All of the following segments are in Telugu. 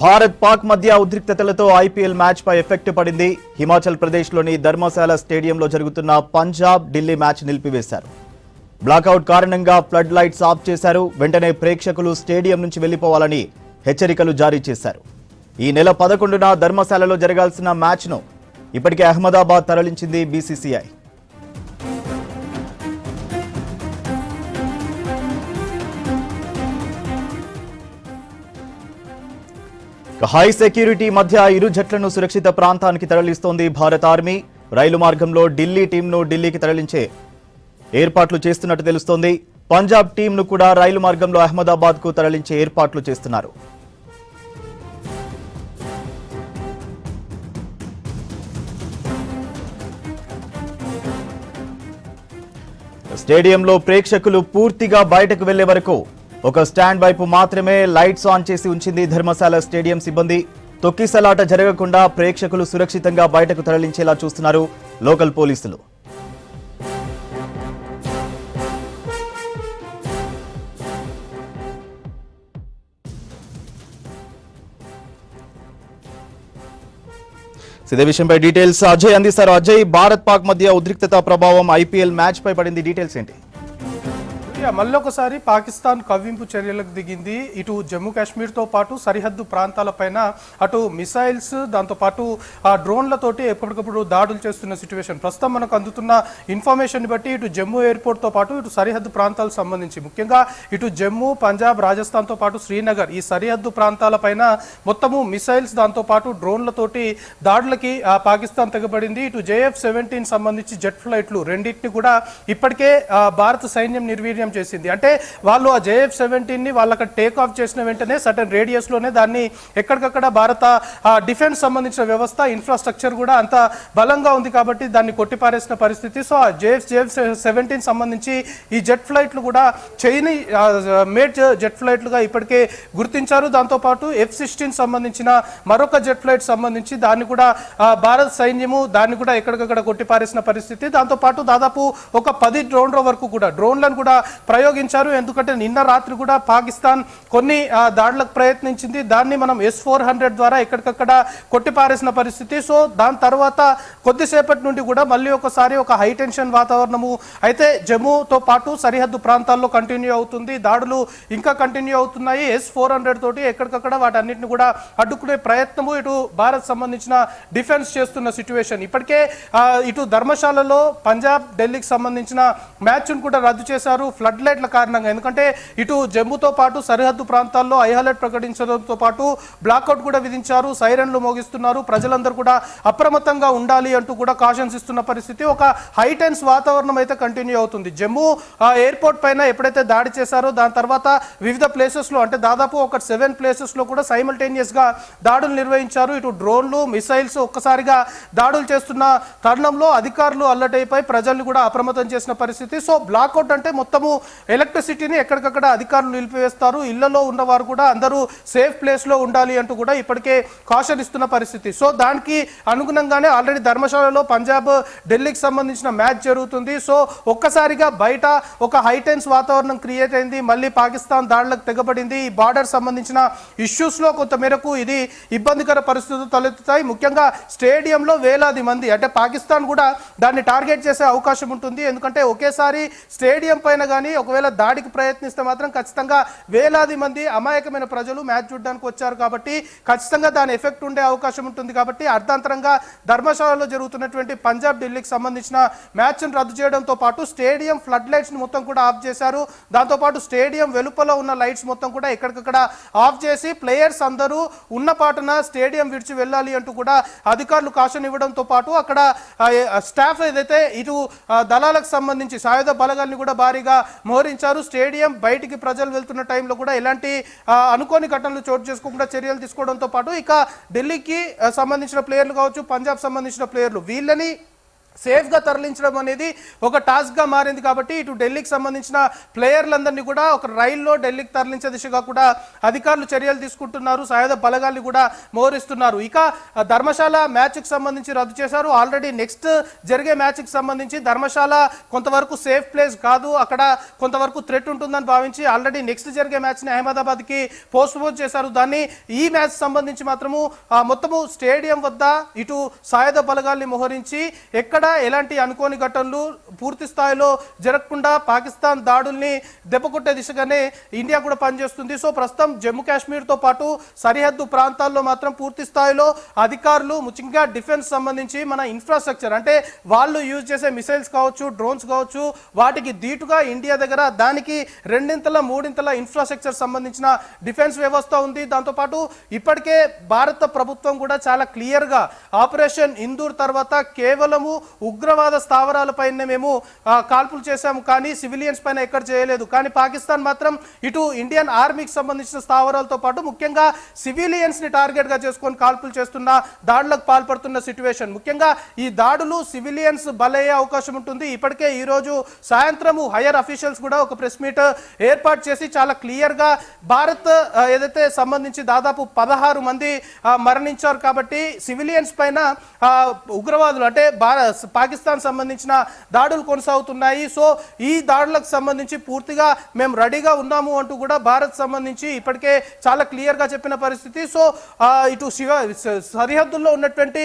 భారత్ పాక్ మధ్య ఉద్రిక్తతలతో ఐపీఎల్ మ్యాచ్ పై ఎఫెక్ట్ పడింది. హిమాచల్ ప్రదేశ్లోని ధర్మశాల స్టేడియంలో జరుగుతున్న పంజాబ్ ఢిల్లీ మ్యాచ్ నిలిపివేశారు. బ్లాకౌట్ కారణంగా ఫ్లడ్ లైట్స్ ఆఫ్ చేశారు. వెంటనే ప్రేక్షకులు స్టేడియం నుంచి వెళ్లిపోవాలని హెచ్చరికలు జారీ చేశారు. ఈ నెల 11న ధర్మశాలలో జరగాల్సిన మ్యాచ్ను ఇప్పటికే అహ్మదాబాద్ తరలించింది బీసీసీఐ. హై సెక్యూరిటీ మధ్య ఇరు జట్లను సురక్షిత ప్రాంతానికి తరలిస్తోంది భారత ఆర్మీ. రైలు మార్గంలో ఢిల్లీ టీంను ఢిల్లీకి తరలించే ఏర్పాట్లు చేస్తున్నట్టు తెలుస్తోంది. పంజాబ్ టీంను కూడా రైలు మార్గంలో అహ్మదాబాద్ కు తరలించే ఏర్పాట్లు చేస్తున్నారు. స్టేడియంలో ప్రేక్షకులు పూర్తిగా బయటకు వెళ్లే వరకు ఒక స్టాండ్ వైపు మాత్రమే లైట్స్ ఆన్ చేసి ఉంచింది ధర్మశాల స్టేడియం సిబ్బంది. తొక్కిసలాట జరగకుండా ప్రేక్షకులు సురక్షితంగా బయటకు తరలించేలా చూస్తున్నారు లోకల్ పోలీసులు. ఇదే విషయంపై డీటెయిల్స్ అజయ్ అందిస్తారు. అజయ్, భారత్ పాక్ మధ్య ఉద్రిక్తత ప్రభావం ఐపీఎల్ మ్యాచ్ పై పడింది, డీటెయిల్స్ ఏంటి? మళ్ళొకసారి పాకిస్తాన్ కవ్వింపు చర్యలకు దిగింది. ఇటు జమ్మూ కాశ్మీర్తో పాటు సరిహద్దు ప్రాంతాలపైన అటు మిసైల్స్, దాంతోపాటు డ్రోన్లతోటి ఎప్పటికప్పుడు దాడులు చేస్తున్న సిచ్యువేషన్. ప్రస్తుతం మనకు అందుతున్న ఇన్ఫర్మేషన్ బట్టి ఇటు జమ్మూ ఎయిర్పోర్ట్తో పాటు ఇటు సరిహద్దు ప్రాంతాలకు సంబంధించి ముఖ్యంగా ఇటు జమ్మూ, పంజాబ్, రాజస్థాన్తో పాటు శ్రీనగర్ ఈ సరిహద్దు ప్రాంతాలపైన మొత్తము మిసైల్స్, దాంతోపాటు డ్రోన్లతోటి దాడులకి పాకిస్తాన్ తెగబడింది. ఇటు JF-17 సంబంధించి జెట్ ఫ్లైట్లు రెండింటిని కూడా ఇప్పటికే భారత సైన్యం నిర్వీర్యం చేసింది. అంటే వాళ్ళు ఆ JF-17 ని వాళ్ళకి టేక్ ఆఫ్ చేసిన వెంటనే సర్టెన్ రేడియస్ లోనే దాన్ని ఎక్కడికక్కడ భారత డిఫెన్స్ సంబంధించిన వ్యవస్థ, ఇన్ఫ్రాస్ట్రక్చర్ కూడా అంత బలంగా ఉంది కాబట్టి దాన్ని కొట్టిపారేసిన పరిస్థితి. సో ఆ JF-17 సంబంధించి ఈ జెట్ ఫ్లైట్లు కూడా చైనీ మేడ్ జెట్ ఫ్లైట్లుగా ఇప్పటికే గుర్తించారు. దాంతోపాటు F-16 సంబంధించిన మరొక జెట్ ఫ్లైట్ సంబంధించి దాన్ని కూడా భారత సైన్యము దాన్ని కూడా ఎక్కడికక్కడ కొట్టిపారేసిన పరిస్థితి. దాంతోపాటు దాదాపు ఒక 10 డ్రోన్ల వరకు కూడా డ్రోన్లను కూడా ప్రయోగించారు. ఎందుకంటే నిన్న రాత్రి కూడా పాకిస్తాన్ కొన్ని దాడులకు ప్రయత్నించింది. దాన్ని మనం S-400 ద్వారా ఎక్కడికక్కడ కొట్టిపారేసిన పరిస్థితి. సో దాని తర్వాత కొద్దిసేపటి నుండి కూడా మళ్ళీ ఒకసారి ఒక హై టెన్షన్ వాతావరణము అయితే జమ్మూతో పాటు సరిహద్దు ప్రాంతాల్లో కంటిన్యూ అవుతుంది. దాడులు ఇంకా కంటిన్యూ అవుతున్నాయి. S-400 తోటి ఎక్కడికక్కడ వాటన్నిటిని కూడా అడ్డుకునే ప్రయత్నము ఇటు భారత్ సంబంధించిన డిఫెన్స్ చేస్తున్న సిచ్యువేషన్. ఇప్పటికే ఇటు ధర్మశాలలో పంజాబ్ ఢిల్లీకి సంబంధించిన మ్యాచ్ను కూడా రద్దు చేశారు ఫ్లడ్ లైట్ల కారణంగా. ఎందుకంటే ఇటు జమ్మూతో పాటు సరిహద్దు ప్రాంతాల్లో హై అలర్ట్ ప్రకటించడంతో పాటు బ్లాక్అవుట్ కూడా విధించారు. సైరన్లు మోగిస్తున్నారు. ప్రజలందరూ కూడా అప్రమత్తంగా ఉండాలి అంటూ కూడా కాషన్స్ ఇస్తున్న పరిస్థితి. ఒక హై టెన్స్ వాతావరణం అయితే కంటిన్యూ అవుతుంది. జమ్మూ ఎయిర్పోర్ట్ పైన ఎప్పుడైతే దాడి చేశారో దాని తర్వాత వివిధ ప్లేసెస్ లో అంటే దాదాపు ఒక 7 ప్లేసెస్ లో కూడా సైమల్టేనియస్ గా దాడులు నిర్వహించారు. ఇటు డ్రోన్లు, మిసైల్స్ ఒక్కసారిగా దాడులు చేస్తున్న తరుణంలో అధికారులు అలర్ట్ అయిపోయి ప్రజల్ని కూడా అప్రమత్తం చేసిన పరిస్థితి. సో బ్లాక్అవుట్ అంటే మొత్తము ఎలక్ట్రిసిటీని ఎక్కడికక్కడ అధికారులు నిలిపివేస్తారు. ఇళ్లలో ఉన్నవారు కూడా అందరూ సేఫ్ ప్లేస్ లో ఉండాలి అంటూ కూడా ఇప్పటికే కాషన్ ఇస్తున్న పరిస్థితి. సో దానికి అనుగుణంగానే ఆల్రెడీ ధర్మశాలలో పంజాబ్ ఢిల్లీకి సంబంధించిన మ్యాచ్ జరుగుతుంది. సో ఒక్కసారిగా బయట ఒక హైటెన్స్ వాతావరణం క్రియేట్ అయింది. మళ్ళీ పాకిస్తాన్ దాడులకు తెగబడింది. ఈ బార్డర్ సంబంధించిన ఇష్యూస్ లో కొంత మేరకు ఇది ఇబ్బందికర పరిస్థితులు తలెత్తుతాయి. ముఖ్యంగా స్టేడియంలో వేలాది మంది అంటే పాకిస్తాన్ కూడా దాన్ని టార్గెట్ చేసే అవకాశం ఉంటుంది. ఎందుకంటే ఒకేసారి స్టేడియం పైన కానీ ఒకవేళ దాడికి ప్రయత్నిస్తే మాత్రం ఖచ్చితంగా వేలాది మంది అమాయకమైన ప్రజలు మ్యాచ్ చూడడానికి వచ్చారు కాబట్టి ఖచ్చితంగా దాని ఎఫెక్ట్ ఉండే అవకాశం ఉంటుంది. కాబట్టి అర్ధాంతరంగా ధర్మశాలలో జరుగుతున్నటువంటి పంజాబ్ ఢిల్లీకి సంబంధించిన మ్యాచ్ను రద్దు చేయడంతో పాటు స్టేడియం ఫ్లడ్ లైట్స్ మొత్తం కూడా ఆఫ్ చేశారు. దాంతోపాటు స్టేడియం వెలుపల ఉన్న లైట్స్ మొత్తం కూడా ఎక్కడికక్కడ ఆఫ్ చేసి ప్లేయర్స్ అందరూ ఉన్న పాటున స్టేడియం విడిచి వెళ్ళాలి అంటూ కూడా అధికారులు కాషన్ ఇవ్వడంతో పాటు అక్కడ స్టాఫ్ ఏదైతే ఇటు దళాలకు సంబంధించి సాయుధ బలగాల్ని కూడా భారీగా మోహరించారు. స్టేడియం బయటికి ప్రజలు వెళ్తున్న టైంలో కూడా ఎలాంటి అనుకోని ఘటనలు చోటు చేసుకోకుండా చర్యలు తీసుకోవడంతో పాటు ఇక ఢిల్లీకి సంబంధించిన ప్లేయర్లు కావచ్చు, పంజాబ్ సంబంధించిన ప్లేయర్లు వీళ్ళని సేఫ్గా తరలించడం అనేది ఒక టాస్క్గా మారింది. కాబట్టి ఇటు ఢిల్లీకి సంబంధించిన ప్లేయర్లందరినీ కూడా ఒక రైల్లో ఢిల్లీకి తరలించే దిశగా కూడా అధికారులు చర్యలు తీసుకుంటున్నారు. సాయుధ బలగాల్ని కూడా మోహరిస్తున్నారు. ఇక ధర్మశాల మ్యాచ్కి సంబంధించి రద్దు చేశారు. ఆల్రెడీ నెక్స్ట్ జరిగే మ్యాచ్కి సంబంధించి ధర్మశాల కొంతవరకు సేఫ్ ప్లేస్ కాదు, అక్కడ కొంతవరకు థ్రెట్ ఉంటుందని భావించి ఆల్రెడీ నెక్స్ట్ జరిగే మ్యాచ్ని అహ్మదాబాద్కి పోస్ట్పోన్ చేశారు. దాన్ని ఈ మ్యాచ్ సంబంధించి మాత్రము మొత్తము స్టేడియం వద్ద ఇటు సాయుధ బలగాల్ని మోహరించి ఎక్కడ ఎలాంటి అనుకోని ఘటనలు పూర్తి స్థాయిలో జరగకుండా పాకిస్తాన్ దాడుల్ని దెబ్బకొట్టే దిశగానే ఇండియా కూడా పనిచేస్తుంది. సో ప్రస్తుతం జమ్మూ కాశ్మీర్తో పాటు సరిహద్దు ప్రాంతాల్లో మాత్రం పూర్తి స్థాయిలో అధికారులు ముఖ్యంగా డిఫెన్స్ సంబంధించి మన ఇన్ఫ్రాస్ట్రక్చర్ అంటే వాళ్ళు యూజ్ చేసే మిసైల్స్ కావచ్చు, డ్రోన్స్ కావచ్చు, వాటికి దీటుగా ఇండియా దగ్గర దానికి 2-3 ఇన్ఫ్రాస్ట్రక్చర్ సంబంధించిన డిఫెన్స్ వ్యవస్థ ఉంది. దాంతోపాటు ఇప్పటికే భారత ప్రభుత్వం కూడా చాలా క్లియర్గా ఆపరేషన్ ఇందూర్ తర్వాత కేవలము ఉగ్రవాద స్థావరాలపైనే మేము కాల్పులు చేశాము, కానీ సివిలియన్స్ పైన ఎక్కడ చేయలేదు. కానీ పాకిస్తాన్ మాత్రం ఇటు ఇండియన్ ఆర్మీకి సంబంధించిన స్థావరాలతో పాటు ముఖ్యంగా సివిలియన్స్ ని టార్గెట్ గా చేసుకొని కాల్పులు చేస్తున్న దాడులకు పాల్పడుతున్న సిచ్యువేషన్. ముఖ్యంగా ఈ దాడులు సివిలియన్స్ బలయ్యే అవకాశం ఉంటుంది. ఇప్పటికే ఈ రోజు సాయంత్రము హైయర్ అఫీషియల్స్ కూడా ఒక ప్రెస్ మీట్ ఏర్పాటు చేసి చాలా క్లియర్ గా భారత్ ఏదైతే సంబంధించి దాదాపు 16 మంది మరణించారు. కాబట్టి సివిలియన్స్ పైన ఉగ్రవాదులు అంటే పాకిస్తాన్ సంబంధించిన దాడులు కొనసాగుతున్నాయి. సో ఈ దాడులకు సంబంధించి పూర్తిగా మేము రెడీగా ఉన్నాము అంటూ కూడా భారత్ సంబంధించి ఇప్పటికే చాలా క్లియర్ గా చెప్పిన పరిస్థితి. సో ఇటు సరిహద్దుల్లో ఉన్నటువంటి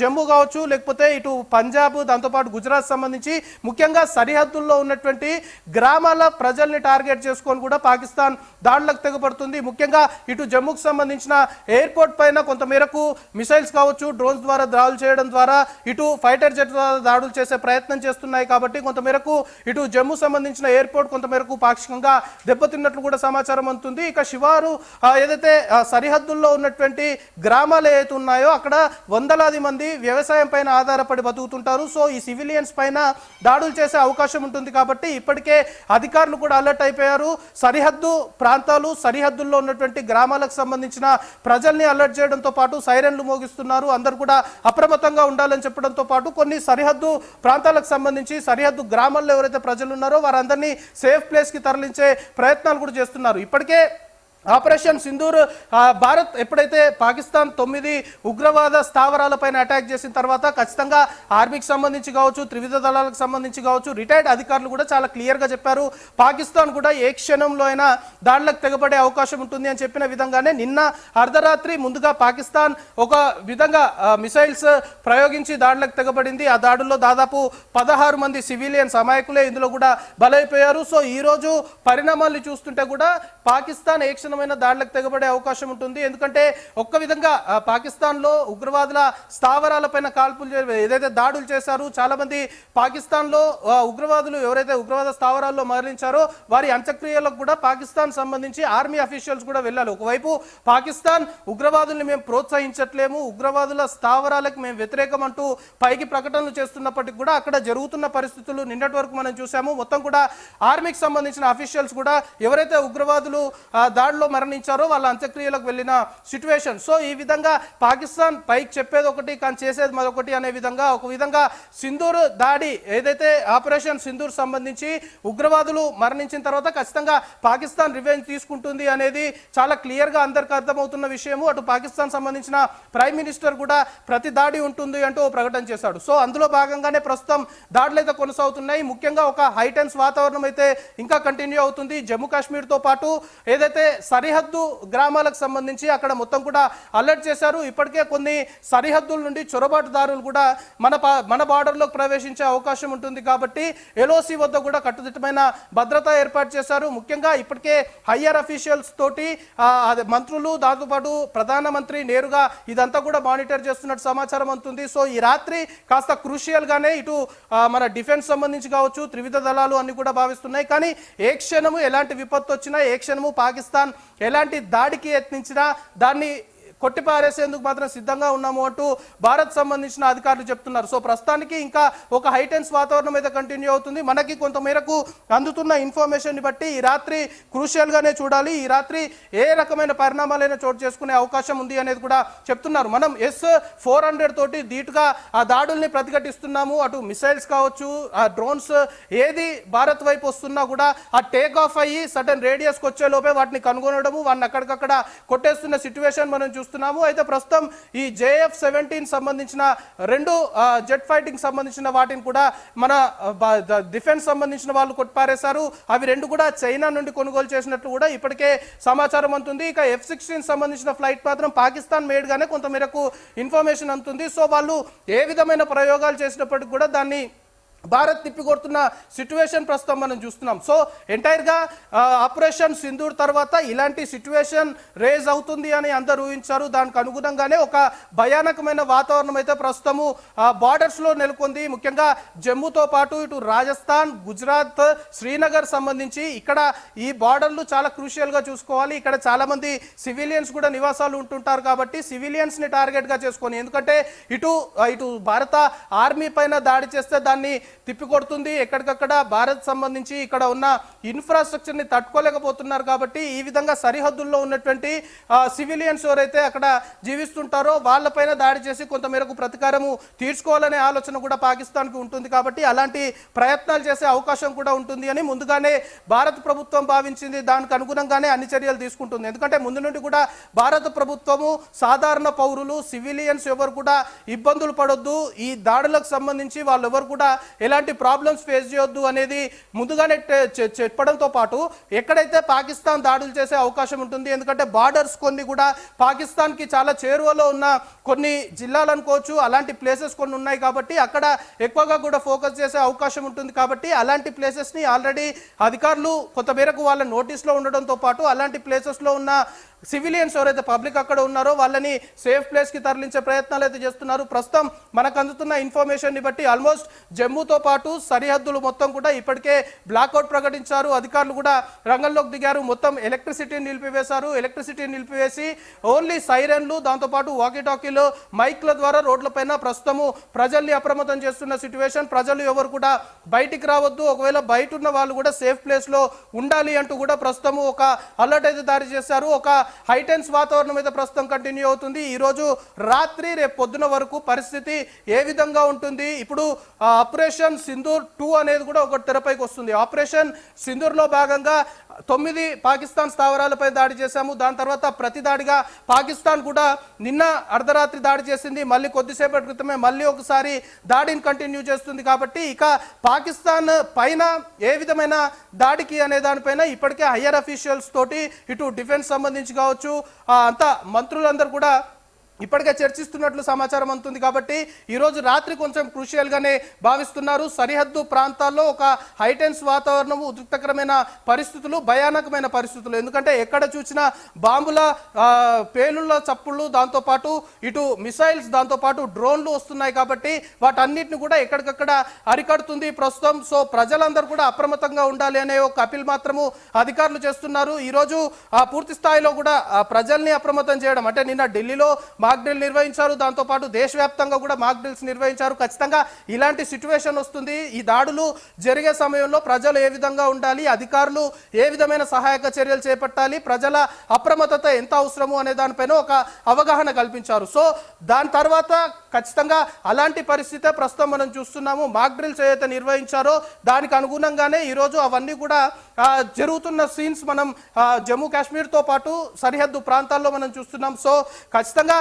జమ్మూ కావచ్చు, లేకపోతే ఇటు పంజాబ్, దాంతోపాటు గుజరాత్ సంబంధించి ముఖ్యంగా సరిహద్దుల్లో ఉన్నటువంటి గ్రామాల ప్రజల్ని టార్గెట్ చేసుకొని కూడా పాకిస్తాన్ దాడులకు తెగపడుతుంది. ముఖ్యంగా ఇటు జమ్మూకు సంబంధించిన ఎయిర్పోర్ట్ పైన కొంతమేరకు మిసైల్స్ కావచ్చు, డ్రోన్స్ ద్వారా దాడులు చేయడం ద్వారా ఇటు ఫైటర్ జెట్ ద్వారా దాడులు చేసే ప్రయత్నం చేస్తున్నాయి. కాబట్టి కొంతమేరకు ఇటు జమ్మూ సంబంధించిన ఎయిర్పోర్ట్ కొంతమేరకు పాక్షికంగా దెబ్బతిన్నట్లు కూడా సమాచారం అందుతుంది. ఇక శివారు ఏదైతే సరిహద్దుల్లో ఉన్నటువంటి గ్రామాలు ఏదైతే ఉన్నాయో అక్కడ వందలాది మంది వ్యవసాయం పైన ఆధారపడి బతుకుతుంటారు. సో ఈ సివిలియన్స్ పైన దాడులు చేసే అవకాశం ఉంటుంది. కాబట్టి ఇప్పటికే అధికారులు కూడా అలర్ట్ అయిపోయారు. సరిహద్దు ప్రాంతాలు, సరిహద్దుల్లో ఉన్నటువంటి గ్రామాలకు సంబంధించిన ప్రజల్ని అలర్ట్ చేయడంతో పాటు సైరన్లు మోగిస్తున్నారు. అందరూ కూడా అప్రమత్తంగా ఉండాలని చెప్పడంతో పాటు కొన్ని సరిహద్దు ప్రాంతాలకు సంబంధించి సరిహద్దు గ్రామాల్లో ఎవరైతే ప్రజలు ఉన్నారో వారందరినీ సేఫ్ ప్లేస్ కి తరలించే ప్రయత్నాలు కూడా చేస్తున్నారు. ఇప్పటికే ఆపరేషన్ సింధూర్ భారత్ ఎప్పుడైతే పాకిస్తాన్ 9 ఉగ్రవాద స్థావరాలపైన అటాక్ చేసిన తర్వాత ఖచ్చితంగా ఆర్మీకి సంబంధించి కావచ్చు, త్రివిధ దళాలకు సంబంధించి కావచ్చు, రిటైర్డ్ అధికారులు కూడా చాలా క్లియర్గా చెప్పారు. పాకిస్తాన్ కూడా ఏ క్షణంలో అయినా దాడులకు తెగబడే అవకాశం ఉంటుంది అని చెప్పిన విధంగానే నిన్న అర్ధరాత్రి ముందుగా పాకిస్తాన్ ఒక విధంగా మిసైల్స్ ప్రయోగించి దాడులకు తెగబడింది. ఆ దాడుల్లో దాదాపు 16 మంది సివిలియన్స్ అమాయకులే ఇందులో కూడా బలైపోయారు. సో ఈ రోజు పరిణామాలు చూస్తుంటే కూడా పాకిస్తాన్ ఏ దాడులకు తెగబడే అవకాశం ఉంటుంది. ఎందుకంటే ఒక్క విధంగా పాకిస్తాన్ లో ఉగ్రవాదుల స్థావరాలపైన కాల్పులు ఏదైతే దాడులు చేశారు, చాలా మంది పాకిస్తాన్ లో ఉగ్రవాదులు ఎవరైతే ఉగ్రవాద స్థావరాల్లో మరణించారో వారి అంత్యక్రియలకు కూడా పాకిస్తాన్ సంబంధించి ఆర్మీ అఫీషియల్స్ కూడా వెళ్ళాలి. ఒకవైపు పాకిస్తాన్ ఉగ్రవాదుల్ని మేము ప్రోత్సహించట్లేము, ఉగ్రవాదుల స్థావరాలకు మేము వ్యతిరేకం అంటూ పైకి ప్రకటనలు చేస్తున్నప్పటికీ కూడా అక్కడ జరుగుతున్న పరిస్థితులు నిన్నటి వరకు మనం చూసాము. మొత్తం కూడా ఆర్మీకి సంబంధించిన అఫీషియల్స్ కూడా ఎవరైతే ఉగ్రవాదులు దాడిలో మరణించారో వాళ్ళ అంత్యక్రియలకు వెళ్ళిన సిచ్యువేషన్. సో ఈ విధంగా పాకిస్తాన్ పైకి చెప్పేది ఒకటి కానీ చేసేది మరొకటి అనే విధంగా ఒక విధంగా సింధూర్ దాడి ఏదైతే ఆపరేషన్ సింధూర్ సంబంధించి ఉగ్రవాదులు మరణించిన తర్వాత ఖచ్చితంగా పాకిస్తాన్ రివెంజ్ తీసుకుంటుంది అనేది చాలా క్లియర్గా అందరికి అర్థమవుతున్న విషయము. అటు పాకిస్తాన్ సంబంధించిన ప్రైమ్ మినిస్టర్ కూడా ప్రతి దాడి ఉంటుంది అంటూ ప్రకటన చేశాడు. సో అందులో భాగంగానే ప్రస్తుతం దాడులు అయితే కొనసాగుతున్నాయి. ముఖ్యంగా ఒక హైటెన్స్ వాతావరణం అయితే ఇంకా కంటిన్యూ అవుతుంది. జమ్మూ కాశ్మీర్తో పాటు ఏదైతే సరిహద్దు గ్రామాలకు సంబంధించి అక్కడ మొత్తం కూడా అలర్ట్ చేశారు. ఇప్పటికే కొన్ని సరిహద్దుల నుండి చొరబాటుదారులు కూడా మన బార్డర్లోకి ప్రవేశించే అవకాశం ఉంటుంది. కాబట్టి ఎల్ఓసి వద్ద కూడా కట్టుదిట్టమైన భద్రత ఏర్పాటు చేశారు. ముఖ్యంగా ఇప్పటికే హయ్యర్ అఫీషియల్స్ తోటి మంత్రులు, దాంతోపాటు ప్రధానమంత్రి నేరుగా ఇదంతా కూడా మానిటర్ చేస్తున్నట్టు సమాచారం అందుతుంది. సో ఈ రాత్రి కాస్త క్రూషియల్ గానే ఇటు మన డిఫెన్స్ సంబంధించి కావచ్చు, త్రివిధ దళాలు అన్ని కూడా భావిస్తున్నాయి. కానీ ఏ క్షణము ఎలాంటి విపత్తు వచ్చినా, ఏ క్షణము పాకిస్తాన్ ఎలాంటి దాడికి యత్నించినా దాన్ని కొట్టిపారేసేందుకు మాత్రం సిద్ధంగా ఉన్నాము అంటూ భారత్ సంబంధించిన అధికారులు చెప్తున్నారు. సో ప్రస్తుతానికి ఇంకా ఒక హైటెన్స్ వాతావరణం అయితే కంటిన్యూ అవుతుంది. మనకి కొంత మేరకు అందుతున్న ఇన్ఫర్మేషన్ బట్టి ఈ రాత్రి క్రూషియల్ గానే చూడాలి. ఈ రాత్రి ఏ రకమైన పరిణామాలైనా చోటు చేసుకునే అవకాశం ఉంది అనేది కూడా చెప్తున్నారు. మనం S-400 తోటి ధీటుగా ఆ దాడుల్ని ప్రతిఘటిస్తున్నాము. అటు మిసైల్స్ కావచ్చు, ఆ డ్రోన్స్ ఏది భారత్ వైపు వస్తున్నా కూడా ఆ టేక్ ఆఫ్ అయ్యి సడన్ రేడియస్కి వచ్చే లోపే వాటిని కనుగొనడము, వాటిని అక్కడికక్కడ కొట్టేస్తున్న సిచ్యువేషన్ మనం చూస్తున్నాము. అయితే ప్రస్తుతం ఈ JF-17 సంబంధించిన 2 జెట్ ఫైటింగ్ సంబంధించిన వాటిని కూడా మన డిఫెన్స్ సంబంధించిన వాళ్ళు కొట్టిపారేశారు. అవి 2 కూడా చైనా నుండి కొనుగోలు చేసినట్లు కూడా ఇప్పటికే సమాచారం అందుతుంది. ఇక F-16 సంబంధించిన ఫ్లైట్ మాత్రం పాకిస్తాన్ మేడ్ గానే కొంత మేరకు ఇన్ఫర్మేషన్ అందుతుంది. సో వాళ్ళు ఏ విధమైన ప్రయోగాలు చేసినప్పటికీ కూడా దాన్ని భారత్ తిప్పికొడుతున్న సిచ్యువేషన్ ప్రస్తుతం మనం చూస్తున్నాం. సో ఎంటైర్గా ఆపరేషన్ సింధూర్ తర్వాత ఇలాంటి సిచ్యువేషన్ రేజ్ అవుతుంది అని అందరూ ఊహించారు. దానికి అనుగుణంగానే ఒక భయానకమైన వాతావరణం అయితే ప్రస్తుతము బార్డర్స్లో నెలకొంది. ముఖ్యంగా జమ్మూతో పాటు ఇటు రాజస్థాన్, గుజరాత్, శ్రీనగర్ సంబంధించి ఇక్కడ ఈ బార్డర్లు చాలా క్రూషియల్గా చూసుకోవాలి. ఇక్కడ చాలామంది సివిలియన్స్ కూడా నివాసాలు ఉంటుంటారు కాబట్టి సివిలియన్స్ని టార్గెట్గా చేసుకొని, ఎందుకంటే ఇటు భారత ఆర్మీ పైన దాడి చేస్తే దాన్ని తిప్పికొడుతుంది. ఎక్కడికక్కడ భారత్ సంబంధించి ఇక్కడ ఉన్న ఇన్ఫ్రాస్ట్రక్చర్ని తట్టుకోలేకపోతున్నారు కాబట్టి ఈ విధంగా సరిహద్దుల్లో ఉన్నటువంటి సివిలియన్స్ ఎవరైతే అక్కడ జీవిస్తుంటారో వాళ్ళపైన దాడి చేసి కొంత మేరకు ప్రతీకారము తీర్చుకోవాలనే ఆలోచన కూడా పాకిస్తాన్కి ఉంటుంది. కాబట్టి అలాంటి ప్రయత్నాలు చేసే అవకాశం కూడా ఉంటుంది అని ముందుగానే భారత ప్రభుత్వం భావించింది. దానికి అనుగుణంగానే అన్ని చర్యలు తీసుకుంటుంది. ఎందుకంటే ముందు నుండి కూడా భారత ప్రభుత్వము సాధారణ పౌరులు, సివిలియన్స్ ఎవరు కూడా ఇబ్బందులు పడొద్దు, ఈ దాడులకు సంబంధించి వాళ్ళు ఎవరు కూడా ఎలాంటి ప్రాబ్లమ్స్ ఫేస్ చేయొద్దు అనేది ముందుగానే చెప్పడంతో పాటు ఎక్కడైతే పాకిస్తాన్ దాడులు చేసే అవకాశం ఉంటుంది, ఎందుకంటే బార్డర్స్ కొన్ని కూడా పాకిస్తాన్కి చాలా చేరువలో ఉన్న కొన్ని జిల్లాలు అనుకోవచ్చు, అలాంటి ప్లేసెస్ కొన్ని ఉన్నాయి కాబట్టి అక్కడ ఎక్కువగా కూడా ఫోకస్ చేసే అవకాశం ఉంటుంది. కాబట్టి అలాంటి ప్లేసెస్ని ఆల్రెడీ అధికారులు కొంత మేరకు వాళ్ళ నోటీస్లో ఉండడంతో పాటు అలాంటి ప్లేసెస్లో ఉన్న సివిలియన్స్ ఎవరైతే పబ్లిక్ అక్కడ ఉన్నారో వాళ్ళని సేఫ్ ప్లేస్కి తరలించే ప్రయత్నాలు అయితే చేస్తున్నారు. ప్రస్తుతం మనకు అందుతున్న ఇన్ఫర్మేషన్ని బట్టి ఆల్మోస్ట్ జమ్మూతో పాటు సరిహద్దులు మొత్తం కూడా ఇప్పటికే బ్లాక్అవుట్ ప్రకటించారు. అధికారులు కూడా రంగంలోకి దిగారు. మొత్తం ఎలక్ట్రిసిటీని నిలిపివేశారు. ఎలక్ట్రిసిటీని నిలిపివేసి ఓన్లీ సైరన్లు, దాంతోపాటు వాకీటాకీలు, మైక్ల ద్వారా రోడ్లపైన ప్రస్తుతము ప్రజల్ని అప్రమత్తం చేస్తున్న సిచ్యువేషన్. ప్రజలు ఎవరు కూడా బయటికి రావద్దు, ఒకవేళ బయట ఉన్న వాళ్ళు కూడా సేఫ్ ప్లేస్లో ఉండాలి అంటూ కూడా ప్రస్తుతము ఒక అలర్ట్ అయితే జారీ చేశారు. ఒక హైటెన్స్ వాతావరణం అయితే ప్రస్తుతం కంటిన్యూ అవుతుంది. ఈ రోజు రాత్రి రేపు పొద్దున వరకు పరిస్థితి ఏ విధంగా ఉంటుంది? ఇప్పుడు ఆపరేషన్ సింధూర్ 2 అనేది కూడా ఒక తెరపైకి వస్తుంది. ఆపరేషన్ సింధూర్లో భాగంగా 9 పాకిస్తాన్ స్థావరాలపై దాడి చేశాము. దాని తర్వాత ప్రతి దాడిగా పాకిస్తాన్ కూడా నిన్న అర్ధరాత్రి దాడి చేసింది. మళ్ళీ కొద్దిసేపటి క్రితమే మళ్ళీ ఒకసారి దాడిని కంటిన్యూ చేస్తుంది. కాబట్టి ఇక పాకిస్తాన్ పైన ఏ విధమైన దాడికి అనే దానిపైన ఇప్పటికే హయ్యర్ అఫీషియల్స్ తోటి ఇటు డిఫెన్స్ సంబంధించి కావచ్చు అంతా మంత్రులందరూ కూడా ఇప్పటికే చర్చిస్తున్నట్లు సమాచారం అందుతుంది. కాబట్టి ఈరోజు రాత్రి కొంచెం క్రూషియల్గానే భావిస్తున్నారు. సరిహద్దు ప్రాంతాల్లో ఒక హైటెన్స్ వాతావరణము, ఉద్రిక్తకరమైన పరిస్థితులు, భయానకమైన పరిస్థితులు. ఎందుకంటే ఎక్కడ చూసినా బాంబుల పేలుళ్ళ చప్పుళ్ళు, దాంతోపాటు ఇటు మిసైల్స్, దాంతోపాటు డ్రోన్లు వస్తున్నాయి. కాబట్టి వాటన్నిటిని కూడా ఎక్కడికక్కడ అరికడుతుంది ప్రస్తుతం. సో ప్రజలందరూ కూడా అప్రమత్తంగా ఉండాలి అనే ఒక అపీల్ మాత్రము అధికారులు చేస్తున్నారు. ఈరోజు పూర్తి స్థాయిలో కూడా ప్రజల్ని అప్రమత్తం చేయడం, అంటే నిన్న ఢిల్లీలో మాక్ డ్రిల్ నిర్వహించారు, దాంతోపాటు దేశవ్యాప్తంగా కూడా మాక్ డ్రిల్స్ నిర్వహించారు. ఖచ్చితంగా ఇలాంటి సిచ్యువేషన్ వస్తుంది. ఈ దాడులు జరిగే సమయంలో ప్రజలు ఏ విధంగా ఉండాలి, అధికారులు ఏ విధమైన సహాయక చర్యలు చేపట్టాలి, ప్రజల అప్రమత్తత ఎంత అవసరము అనే దానిపైన ఒక అవగాహన కల్పించారు. సో దాని తర్వాత ఖచ్చితంగా అలాంటి పరిస్థితే ప్రస్తుతం మనం చూస్తున్నాము. మాక్ డ్రిల్స్ ఏదైతే నిర్వహించారో దానికి అనుగుణంగానే ఈరోజు అవన్నీ కూడా జరుగుతున్న సీన్స్ మనం జమ్మూ కాశ్మీర్తో పాటు సరిహద్దు ప్రాంతాల్లో మనం చూస్తున్నాం. సో ఖచ్చితంగా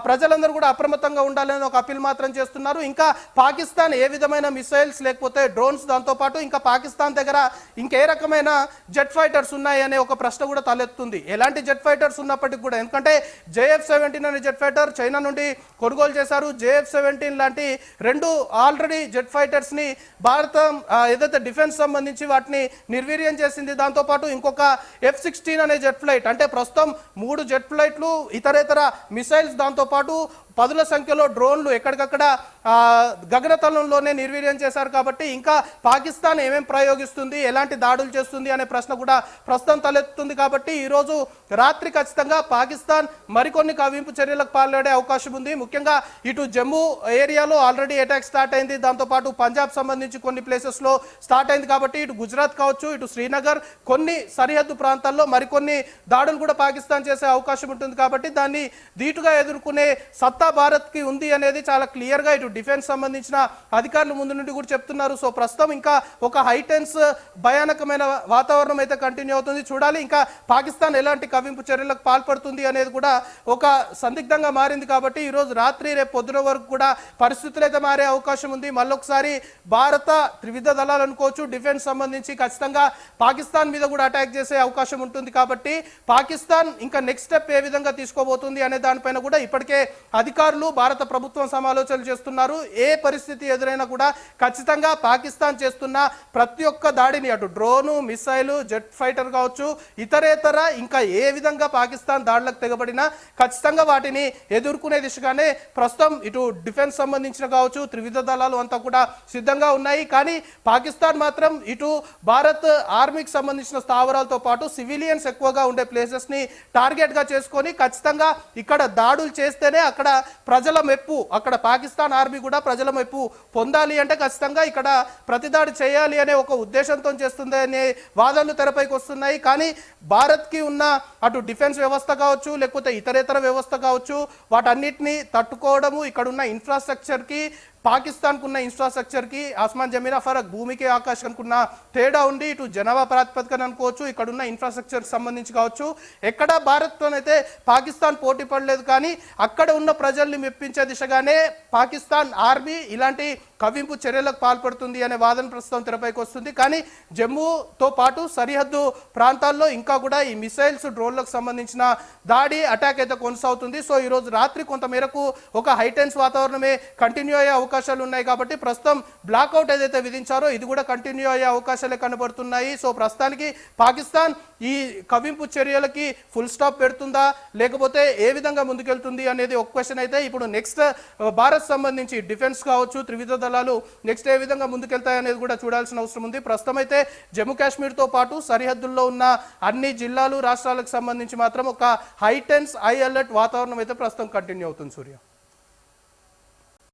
ప్రజలందరూ కూడా అప్రమత్తంగా ఉండాలని ఒక అపీల్ మాత్రం చేస్తున్నారు. ఇంకా పాకిస్తాన్ ఏ విధమైన మిసైల్స్ లేకపోతే డ్రోన్స్, దాంతోపాటు ఇంకా పాకిస్తాన్ దగ్గర ఇంకే రకమైన జెట్ ఫైటర్స్ ఉన్నాయి అనే ఒక ప్రశ్న కూడా తలెత్తుంది. ఎలాంటి జెట్ ఫైటర్స్ ఉన్నప్పటికీ కూడా, ఎందుకంటే JF-17 అనే జెట్ ఫైటర్ చైనా నుండి కొనుగోలు చేశారు. JF-17 లాంటి 2 ఆల్రెడీ జెట్ ఫైటర్స్ని భారతం ఏదైతే డిఫెన్స్ సంబంధించి వాటిని నిర్వీర్యం చేసింది. దాంతోపాటు ఇంకొక F-16 అనే జెట్ ఫ్లైట్, అంటే ప్రస్తుతం 3 జెట్ ఫ్లైట్లు, ఇతరేతర మిసైల్స్, దాంతోపాటు పదుల సంఖ్యలో డ్రోన్లు ఎక్కడికక్కడ గగనతలంలోనే నిర్వీర్యం చేశారు కాబట్టి ఇంకా పాకిస్తాన్ ఏమేం ప్రయోగిస్తుంది, ఎలాంటి దాడులు చేస్తుంది అనే ప్రశ్న కూడా ప్రస్తుతం తలెత్తుతుంది. కాబట్టి ఈరోజు రాత్రి ఖచ్చితంగా పాకిస్తాన్ మరికొన్ని కవ్వింపు చర్యలకు పాల్పడే అవకాశం ఉంది. ముఖ్యంగా ఇటు జమ్మూ ఏరియాలో ఆల్రెడీ అటాక్ స్టార్ట్ అయింది, దాంతోపాటు పంజాబ్ సంబంధించి కొన్ని ప్లేసెస్లో స్టార్ట్ అయింది. కాబట్టి ఇటు గుజరాత్ కావచ్చు, ఇటు శ్రీనగర్, కొన్ని సరిహద్దు ప్రాంతాల్లో మరికొన్ని దాడులు కూడా పాకిస్తాన్ చేసే అవకాశం ఉంటుంది. కాబట్టి దాన్ని ధీటుగా ఎదుర్కొనే సత్తా భారత్కి ఉంది అనేది చాలా క్లియర్గా ఇటు డిఫెన్స్ సంబంధించిన అధికారులు ముందు నుండి కూడా చెప్తున్నారు. సో ప్రస్తుతం ఇంకా ఒక హైటెన్స్ భయానకమైన వాతావరణం అయితే కంటిన్యూ అవుతుంది. చూడాలి ఇంకా పాకిస్తాన్ ఎలాంటి కవ్వింపు చర్యలకు పాల్పడుతుంది అనేది కూడా ఒక సందిగ్ధంగా మారింది. కాబట్టి ఈరోజు రాత్రి రేపు పొద్దున వరకు కూడా పరిస్థితులు అయితే మారే అవకాశం ఉంది. మళ్ళొకసారి భారత త్రివిధ దళాలు అనుకోవచ్చు, డిఫెన్స్ సంబంధించి ఖచ్చితంగా పాకిస్తాన్ మీద కూడా అటాక్ చేసే అవకాశం ఉంటుంది. కాబట్టి పాకిస్తాన్ ఇంకా నెక్స్ట్ స్టెప్ ఏ విధంగా తీసుకోబోతుంది అనే దానిపైన కూడా ఇప్పటికే అధికారులు భారత ప్రభుత్వం సమాలోచనలు చేస్తున్నారు. ఏ పరిస్థితి ఎదురైనా కూడా ఖచ్చితంగా పాకిస్తాన్ చేస్తున్న ప్రతి ఒక్క దాడిని అటు డ్రోను, మిసైలు, జెట్ ఫైటర్ కావచ్చు, ఇతరేతర ఇంకా ఏ విధంగా పాకిస్తాన్ దాడులకు తెగబడినా ఖచ్చితంగా వాటిని ఎదుర్కొనే దిశగానే ప్రస్తుతం ఇటు డిఫెన్స్ సంబంధించిన కావచ్చు త్రివిధ దళాలు అంతా కూడా సిద్ధంగా ఉన్నాయి. కానీ పాకిస్తాన్ మాత్రం ఇటు భారత్ ఆర్మీకి సంబంధించిన స్థావరాలతో పాటు సివిలియన్స్ ఎక్కువగా ఉండే ప్లేసెస్ ని టార్గెట్ గా చేసుకొని ఖచ్చితంగా ఇక్కడ దాడులు చేస్తేనే అక్కడ ప్రజల మెప్పు, అక్కడ పాకిస్తాన్ ఆర్మీ కూడా ప్రజల మెప్పు పొందాలి అంటే ఖచ్చితంగా ఇక్కడ ప్రతిదాడి చేయాలి అనే ఒక ఉద్దేశంతో చేస్తుంది అనే వాదనలు తెరపైకి వస్తున్నాయి. కానీ భారత్కి ఉన్న అటు డిఫెన్స్ వ్యవస్థ కావచ్చు, లేకపోతే ఇతరేతర వ్యవస్థ కావచ్చు, వాటన్నిటిని తట్టుకోవడము, ఇక్కడ ఉన్న ఇన్ఫ్రాస్ట్రక్చర్కి పాకిస్తాన్ కున్న ఇన్ఫ్రాస్ట్రక్చర్కి ఆస్మాన్ జమీనా ఫరక్, భూమికి ఆకాశానికి ఉన్న తేడా ఉండి ఇటు జనాభా ప్రాతిపదికన అనుకోవచ్చు, ఇక్కడున్న ఇన్ఫ్రాస్ట్రక్చర్కి సంబంధించి కావచ్చు, ఎక్కడ భారత్తోనైతే పాకిస్తాన్ పోటీ పడలేదు. కానీ అక్కడ ఉన్న ప్రజల్ని మెప్పించే దిశగానే పాకిస్తాన్ ఆర్మీ ఇలాంటి కవ్వింపు చర్యలకు పాల్పడుతుంది అనే వాదన ప్రస్తుతం తెరపైకి వస్తుంది. కానీ జమ్మూతో పాటు సరిహద్దు ప్రాంతాల్లో ఇంకా కూడా ఈ మిసైల్స్, డ్రోన్లకు సంబంధించిన దాడి అటాక్ అయితే కొనసాగుతుంది. సో ఈరోజు రాత్రి కొంతమేరకు ఒక హైటెన్స్ వాతావరణమే కంటిన్యూ అయ్యే అవకాశాలు ఉన్నాయి. కాబట్టి ప్రస్తుతం బ్లాక్అవుట్ ఏదైతే విధించారో ఇది కూడా కంటిన్యూ అయ్యే అవకాశాలే కనబడుతున్నాయి. సో ప్రస్తుతానికి పాకిస్తాన్ ఈ కవ్వింపు చర్యలకి ఫుల్ స్టాప్ పెడుతుందా, లేకపోతే ఏ విధంగా ముందుకెళ్తుంది అనేది ఒక క్వశ్చన్ అయితే ఇప్పుడు నెక్స్ట్ భారత్ సంబంధించి డిఫెన్స్ కావచ్చు, త్రివిధ దళాలు నెక్స్ట్ ఏ విధంగా ముందుకెళ్తాయి అనేది కూడా చూడాల్సిన అవసరం ఉంది. ప్రస్తుతం అయితే జమ్మూ కాశ్మీర్తో పాటు సరిహద్దుల్లో ఉన్న అన్ని జిల్లాలు, రాష్ట్రాలకు సంబంధించి మాత్రం ఒక హైటెన్స్, హై అలర్ట్ వాతావరణం అయితే ప్రస్తుతం కంటిన్యూ అవుతుంది. సూర్య.